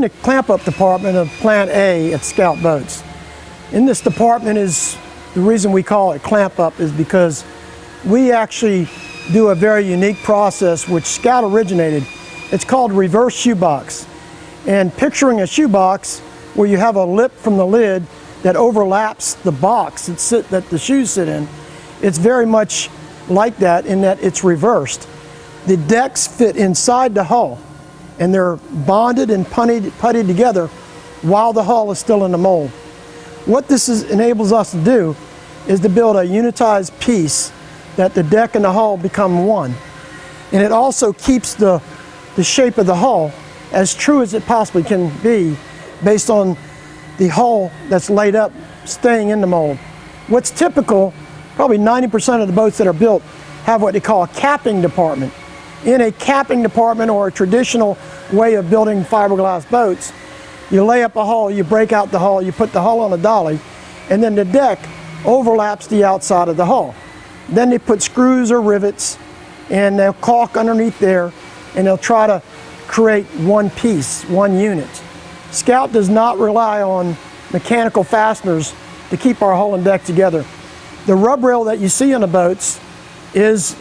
the clamp up department of Plant A at Scout Boats. In this department is, the reason we call it clamp up is because we actually do a very unique process which Scout originated. It's called reverse shoebox. And picturing a shoebox where you have a lip from the lid that overlaps the box that the shoes sit in, it's very much like that in that it's reversed. The decks fit inside the hull and they're bonded and puttied together while the hull is still in the mold. What this enables us to do is to build a unitized piece that the deck and the hull become one. And it also keeps the shape of the hull as true as it possibly can be based on the hull that's laid up staying in the mold. What's typical, probably 90% of the boats that are built have what they call a capping department. In a capping department, or a traditional way of building fiberglass boats, you lay up a hull, you break out the hull, you put the hull on a dolly, and then the deck overlaps the outside of the hull. Then they put screws or rivets and they'll caulk underneath there and they'll try to create one piece, one unit. Scout does not rely on mechanical fasteners to keep our hull and deck together. The rub rail that you see on the boats is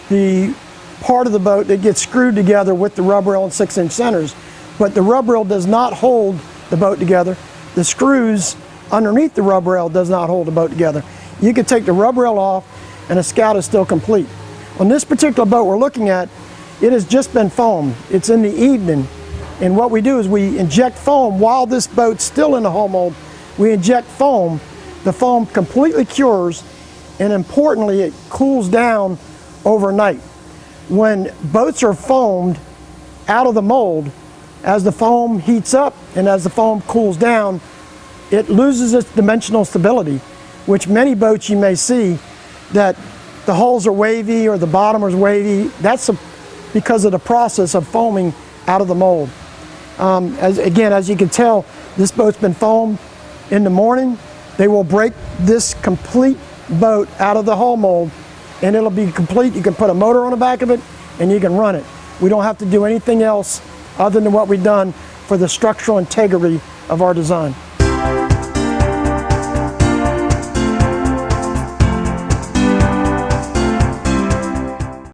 the part of the boat that gets screwed together with the rub rail and 6-inch centers, but the rub rail does not hold the boat together. The screws underneath the rub rail does not hold the boat together. You can take the rub rail off and a Scout is still complete. On this particular boat we're looking at, it has just been foamed. It's in the evening, and what we do is we inject foam while this boat's still in the hull mold. We inject foam. The foam completely cures, and importantly, it cools down overnight. When boats are foamed out of the mold, as the foam heats up and as the foam cools down, it loses its dimensional stability, which many boats you may see that the hulls are wavy or the bottom is wavy. That's because of the process of foaming out of the mold. As you can tell, this boat's been foamed in the morning. They will break this complete boat out of the hull mold and it'll be complete. You can put a motor on the back of it and you can run it. We don't have to do anything else other than what we've done for the structural integrity of our design.